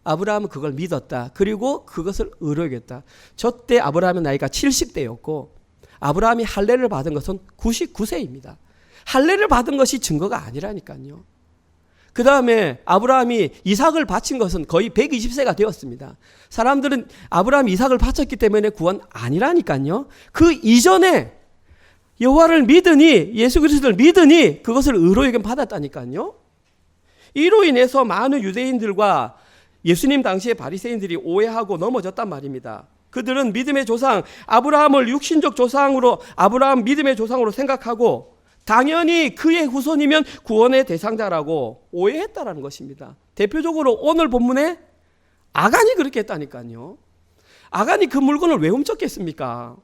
아브라함은 그걸 믿었다. 그리고 그것을 의로 여겼다. 저때 아브라함의 나이가 70대였고 아브라함이 할례를 받은 것은 99세입니다. 할례를 받은 것이 증거가 아니라니까요. 그 다음에 아브라함이 이삭을 바친 것은 거의 120세가 되었습니다. 사람들은 아브라함이 이삭을 바쳤기 때문에 구원 아니라니까요. 그 이전에 여호와를 믿으니 예수 그리스도를 믿으니 그것을 의로 여김 받았다니까요. 이로 인해서 많은 유대인들과 예수님 당시의 바리새인들이 오해하고 넘어졌단 말입니다. 그들은 믿음의 조상 아브라함을 육신적 조상으로 아브라함 믿음의 조상으로 생각하고 당연히 그의 후손이면 구원의 대상자라고 오해했다라는 것입니다. 대표적으로 오늘 본문에 아간이 그렇게 했다니까요. 아간이 그 물건을 왜 훔쳤겠습니까?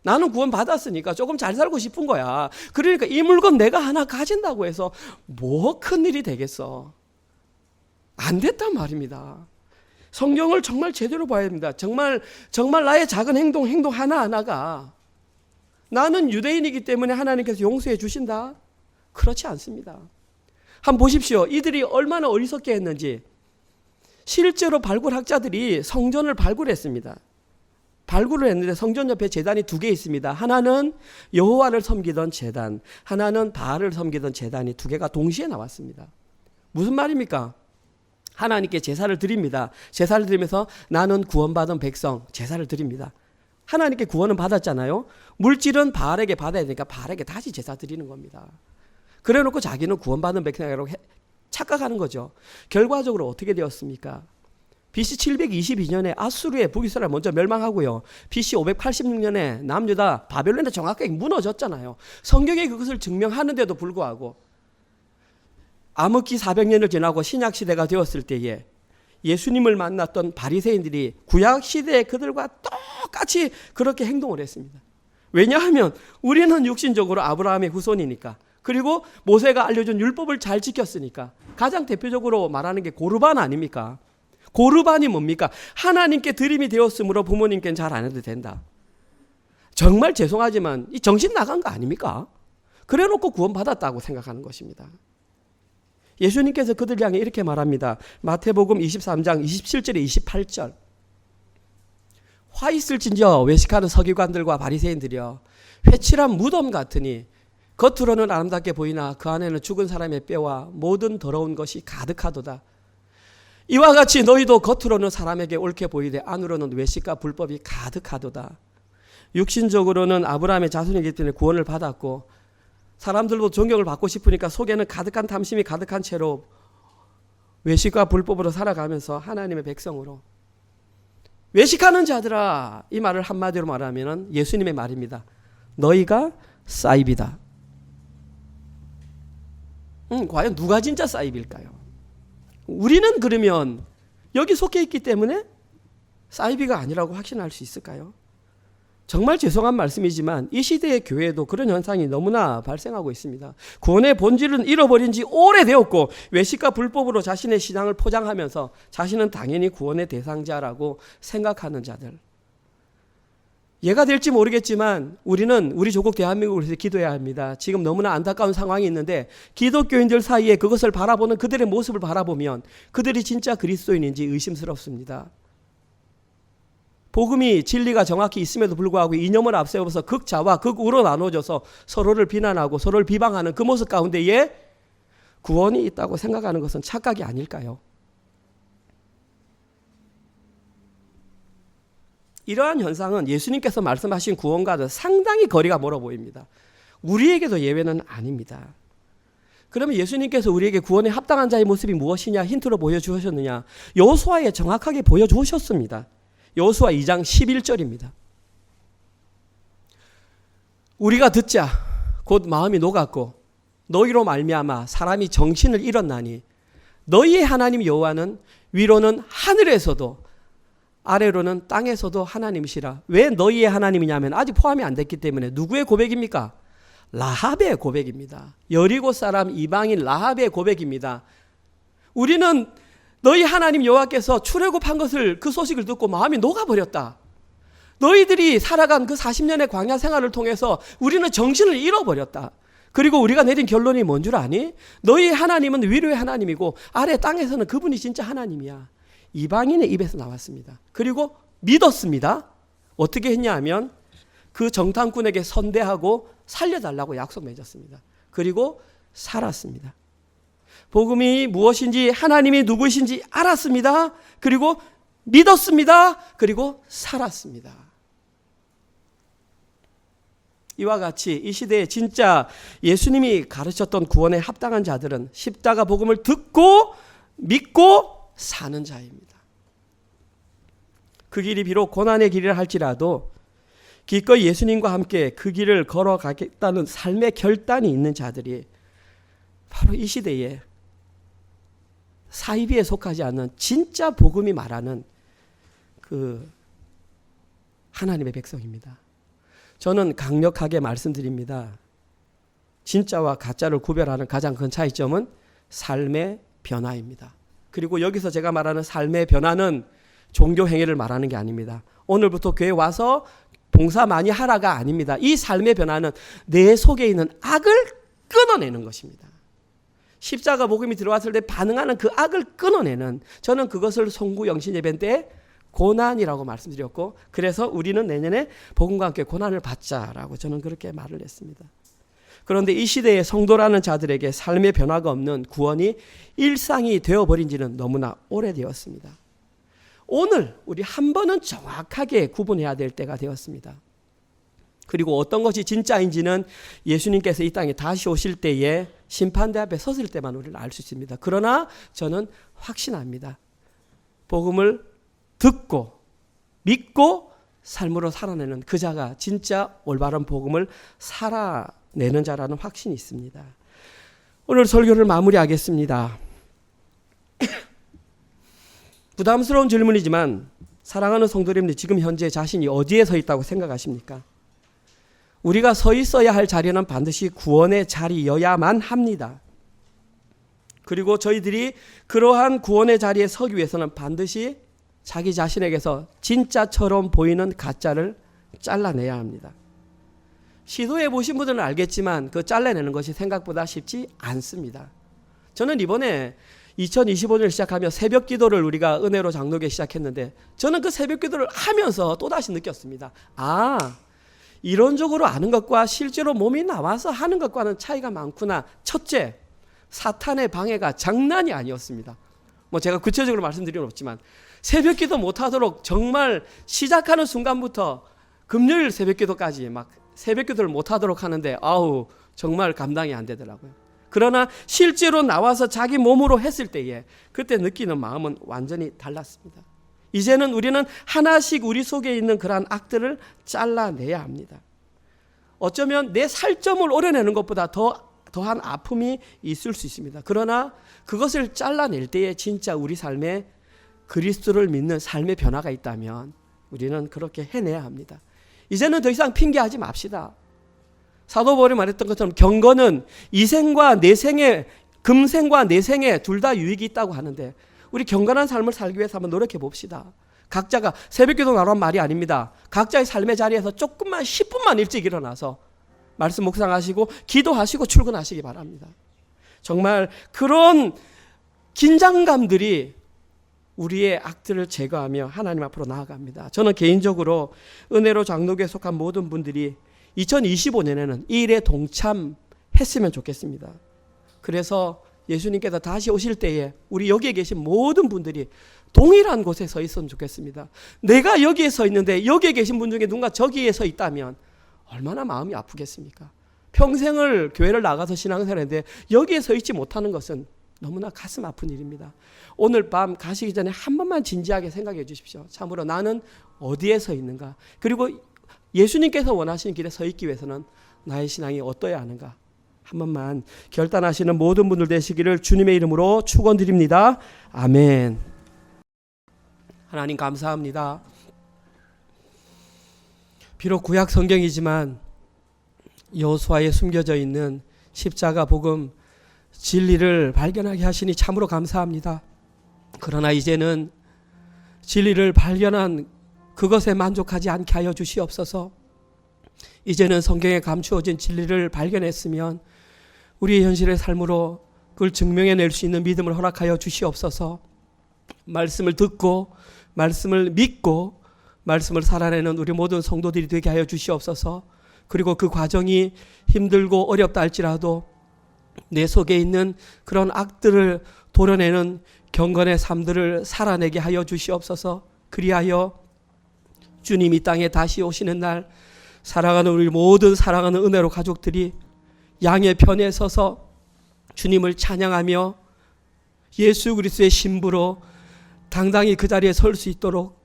나는 구원 받았으니까 조금 잘 살고 싶은 거야. 그러니까 이 물건 내가 하나 가진다고 해서 뭐 큰일이 되겠어. 안 됐단 말입니다. 성경을 정말 제대로 봐야 됩니다. 정말 나의 작은 행동 하나하나가 나는 유대인이기 때문에 하나님께서 용서해 주신다? 그렇지 않습니다. 한번 보십시오. 이들이 얼마나 어리석게 했는지. 실제로 발굴학자들이 성전을 발굴했습니다. 발굴을 했는데 성전 옆에 제단이 2개 있습니다. 하나는 여호와를 섬기던 제단, 하나는 바알을 섬기던 제단이 2개가 동시에 나왔습니다. 무슨 말입니까? 하나님께 제사를 드립니다. 제사를 드리면서 나는 구원받은 백성 제사를 드립니다. 하나님께 구원은 받았잖아요. 물질은 바알에게 받아야 되니까 바알에게 다시 제사 드리는 겁니다. 그래놓고 자기는 구원받은 백성이라고 착각하는 거죠. 결과적으로 어떻게 되었습니까? BC 722년에 아수르의 북이스라엘 먼저 멸망하고요. BC 586년에 남유다 바벨론에 정확하게 무너졌잖아요. 성경이 그것을 증명하는데도 불구하고 암흑기 400년을 지나고 신약시대가 되었을 때에 예수님을 만났던 바리새인들이 구약시대의 그들과 똑같이 그렇게 행동을 했습니다. 왜냐하면 우리는 육신적으로 아브라함의 후손이니까, 그리고 모세가 알려준 율법을 잘 지켰으니까. 가장 대표적으로 말하는 게 고르반 아닙니까? 고르반이 뭡니까? 하나님께 드림이 되었으므로 부모님께는 잘 안 해도 된다. 정말 죄송하지만 이 정신 나간 거 아닙니까? 그래놓고 구원받았다고 생각하는 것입니다. 예수님께서 그들 향해 이렇게 말합니다. 마태복음 23장 27절에 28절. 화 있을진저 외식하는 서기관들과 바리새인들이여 회칠한 무덤 같으니 겉으로는 아름답게 보이나 그 안에는 죽은 사람의 뼈와 모든 더러운 것이 가득하도다. 이와 같이 너희도 겉으로는 사람에게 옳게 보이되 안으로는 외식과 불법이 가득하도다. 육신적으로는 아브라함의 자손이기 때문에 구원을 받았고 사람들도 존경을 받고 싶으니까 속에는 가득한 탐심이 가득한 채로 외식과 불법으로 살아가면서 하나님의 백성으로 외식하는 자들아, 이 말을 한마디로 말하면 예수님의 말입니다. 너희가 사입이다. 과연 누가 진짜 사입일까요? 우리는 그러면 여기 속해 있기 때문에 사이비가 아니라고 확신할 수 있을까요? 정말 죄송한 말씀이지만 이 시대의 교회에도 그런 현상이 너무나 발생하고 있습니다. 구원의 본질은 잃어버린 지 오래되었고 외식과 불법으로 자신의 신앙을 포장하면서 자신은 당연히 구원의 대상자라고 생각하는 자들. 예가 될지 모르겠지만 우리는 우리 조국 대한민국을 위해서 기도해야 합니다. 지금 너무나 안타까운 상황이 있는데 기독교인들 사이에 그것을 바라보는 그들의 모습을 바라보면 그들이 진짜 그리스도인인지 의심스럽습니다. 복음이 진리가 정확히 있음에도 불구하고 이념을 앞세워서 극좌와 극우로 나눠져서 서로를 비난하고 서로를 비방하는 그 모습 가운데에 구원이 있다고 생각하는 것은 착각이 아닐까요? 이러한 현상은 예수님께서 말씀하신 구원과는 상당히 거리가 멀어 보입니다. 우리에게도 예외는 아닙니다. 그러면 예수님께서 우리에게 구원에 합당한 자의 모습이 무엇이냐 힌트로 보여주셨느냐? 여호수아에 정확하게 보여주셨습니다. 여호수아 2장 11절입니다. 우리가 듣자 곧 마음이 녹았고 너희로 말미암아 사람이 정신을 잃었나니 너희의 하나님 여호와는 위로는 하늘에서도 아래로는 땅에서도 하나님이시라. 왜 너희의 하나님이냐면 아직 포함이 안 됐기 때문에. 누구의 고백입니까? 라합의 고백입니다. 여리고 사람 이방인 라합의 고백입니다. 우리는 너희 하나님 여호와께서 출애굽한 것을 그 소식을 듣고 마음이 녹아버렸다. 너희들이 살아간 그 40년의 광야 생활을 통해서 우리는 정신을 잃어버렸다. 그리고 우리가 내린 결론이 뭔 줄 아니? 너희 하나님은 위로의 하나님이고 아래 땅에서는 그분이 진짜 하나님이야. 이방인의 입에서 나왔습니다. 그리고 믿었습니다. 어떻게 했냐 하면 그 정탐꾼에게 선대하고 살려달라고 약속 맺었습니다. 그리고 살았습니다. 복음이 무엇인지 하나님이 누구신지 알았습니다. 그리고 믿었습니다. 그리고 살았습니다. 이와 같이 이 시대에 진짜 예수님이 가르쳤던 구원에 합당한 자들은 십자가 복음을 듣고 믿고 사는 자입니다. 그 길이 비록 고난의 길이라 할지라도 기꺼이 예수님과 함께 그 길을 걸어가겠다는 삶의 결단이 있는 자들이 바로 이 시대에 사이비에 속하지 않는 진짜 복음이 말하는 그 하나님의 백성입니다. 저는 강력하게 말씀드립니다. 진짜와 가짜를 구별하는 가장 큰 차이점은 삶의 변화입니다. 그리고 여기서 제가 말하는 삶의 변화는 종교 행위를 말하는 게 아닙니다. 오늘부터 교회 와서 봉사 많이 하라가 아닙니다. 이 삶의 변화는 내 속에 있는 악을 끊어내는 것입니다. 십자가 복음이 들어왔을 때 반응하는 그 악을 끊어내는, 저는 그것을 송구영신 예배 때 고난이라고 말씀드렸고, 그래서 우리는 내년에 복음과 함께 고난을 받자라고 저는 그렇게 말을 했습니다. 그런데 이 시대의 성도라는 자들에게 삶의 변화가 없는 구원이 일상이 되어버린 지는 너무나 오래되었습니다. 오늘 우리 한 번은 정확하게 구분해야 될 때가 되었습니다. 그리고 어떤 것이 진짜인지는 예수님께서 이 땅에 다시 오실 때에 심판대 앞에 섰을 때만 우리는 알 수 있습니다. 그러나 저는 확신합니다. 복음을 듣고 믿고 삶으로 살아내는 그 자가 진짜 올바른 복음을 살아내는 자라는 확신이 있습니다. 오늘 설교를 마무리하겠습니다. 부담스러운 질문이지만 사랑하는 성도님들, 지금 현재 자신이 어디에 서 있다고 생각하십니까? 우리가 서 있어야 할 자리는 반드시 구원의 자리여야만 합니다. 그리고 저희들이 그러한 구원의 자리에 서기 위해서는 반드시 자기 자신에게서 진짜처럼 보이는 가짜를 잘라내야 합니다. 시도해 보신 분들은 알겠지만 그 잘라내는 것이 생각보다 쉽지 않습니다. 저는 이번에 2025년을 시작하며 새벽 기도를 우리가 은혜로 장로교회 시작했는데 저는 그 새벽 기도를 하면서 또다시 느꼈습니다. 이론적으로 아는 것과 실제로 몸이 나와서 하는 것과는 차이가 많구나. 첫째, 사탄의 방해가 장난이 아니었습니다. 제가 구체적으로 말씀드리는 없지만 새벽 기도 못하도록 정말 시작하는 순간부터 금요일 새벽 기도까지 막 새벽 기도를 못하도록 하는데 정말 감당이 안 되더라고요. 그러나 실제로 나와서 자기 몸으로 했을 때에 그때 느끼는 마음은 완전히 달랐습니다. 이제는 우리는 하나씩 우리 속에 있는 그러한 악들을 잘라내야 합니다. 어쩌면 내 살점을 오려내는 것보다 더한 아픔이 있을 수 있습니다. 그러나 그것을 잘라낼 때에 진짜 우리 삶에 그리스도를 믿는 삶의 변화가 있다면 우리는 그렇게 해내야 합니다. 이제는 더 이상 핑계하지 맙시다. 사도 바울이 말했던 것처럼 경건은 이생과 내생에, 금생과 내생에 둘 다 유익이 있다고 하는데 우리 경건한 삶을 살기 위해서 한번 노력해 봅시다. 각자가 새벽기도 나오란 말이 아닙니다. 각자의 삶의 자리에서 조금만 10분만 일찍 일어나서 말씀 묵상하시고 기도하시고 출근하시기 바랍니다. 정말 그런 긴장감들이 우리의 악들을 제거하며 하나님 앞으로 나아갑니다. 저는 개인적으로 은혜로 장로교에 속한 모든 분들이 2025년에는 이 일에 동참했으면 좋겠습니다. 그래서 예수님께서 다시 오실 때에 우리 여기에 계신 모든 분들이 동일한 곳에 서 있으면 좋겠습니다. 내가 여기에 서 있는데 여기에 계신 분 중에 누군가 저기에 서 있다면 얼마나 마음이 아프겠습니까? 평생을 교회를 나가서 신앙생활을 했는데 여기에 서 있지 못하는 것은 너무나 가슴 아픈 일입니다. 오늘 밤 가시기 전에 한 번만 진지하게 생각해 주십시오. 참으로 나는 어디에 서 있는가? 그리고 예수님께서 원하시는 길에 서 있기 위해서는 나의 신앙이 어떠해야 하는가? 한 번만 결단하시는 모든 분들 되시기를 주님의 이름으로 축원드립니다. 아멘. 하나님 감사합니다. 비록 구약 성경이지만 여호수아에 숨겨져 있는 십자가 복음 진리를 발견하게 하시니 참으로 감사합니다. 그러나 이제는 진리를 발견한 그것에 만족하지 않게 하여 주시옵소서. 이제는 성경에 감추어진 진리를 발견했으면 우리의 현실의 삶으로 그걸 증명해낼 수 있는 믿음을 허락하여 주시옵소서. 말씀을 듣고 말씀을 믿고 말씀을 살아내는 우리 모든 성도들이 되게 하여 주시옵소서. 그리고 그 과정이 힘들고 어렵다 할지라도 내 속에 있는 그런 악들을 도려내는 경건의 삶들을 살아내게 하여 주시옵소서. 그리하여 주님이 땅에 다시 오시는 날 사랑하는 우리 모든 사랑하는 은혜로 가족들이 양의 편에 서서 주님을 찬양하며 예수 그리스도의 신부로 당당히 그 자리에 설 수 있도록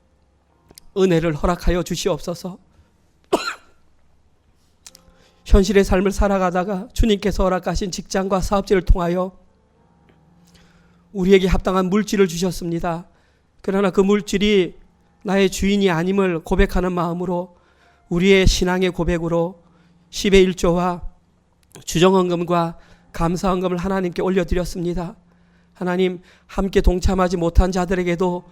은혜를 허락하여 주시옵소서. 현실의 삶을 살아가다가 주님께서 허락하신 직장과 사업지를 통하여 우리에게 합당한 물질을 주셨습니다. 그러나 그 물질이 나의 주인이 아님을 고백하는 마음으로 우리의 신앙의 고백으로 10의 1조와 주정헌금과 감사헌금을 하나님께 올려드렸습니다. 하나님, 함께 동참하지 못한 자들에게도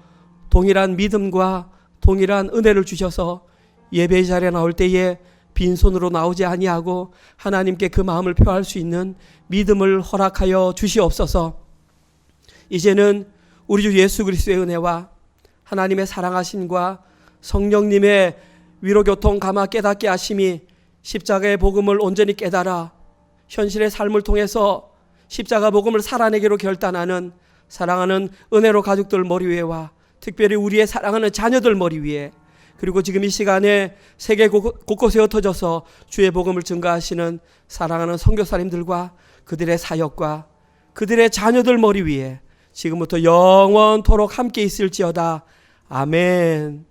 동일한 믿음과 동일한 은혜를 주셔서 예배 자리에 나올 때에 빈손으로 나오지 아니하고 하나님께 그 마음을 표할 수 있는 믿음을 허락하여 주시옵소서. 이제는 우리 주 예수 그리스도의 은혜와 하나님의 사랑하심과 성령님의 위로교통 감화 깨닫게 하심이 십자가의 복음을 온전히 깨달아 현실의 삶을 통해서 십자가 복음을 살아내기로 결단하는 사랑하는 은혜로 가족들 머리 위에와 특별히 우리의 사랑하는 자녀들 머리 위에 그리고 지금 이 시간에 세계 곳곳에 흩어져서 주의 복음을 증거하시는 사랑하는 선교사님들과 그들의 사역과 그들의 자녀들 머리 위에 지금부터 영원토록 함께 있을지어다. 아멘.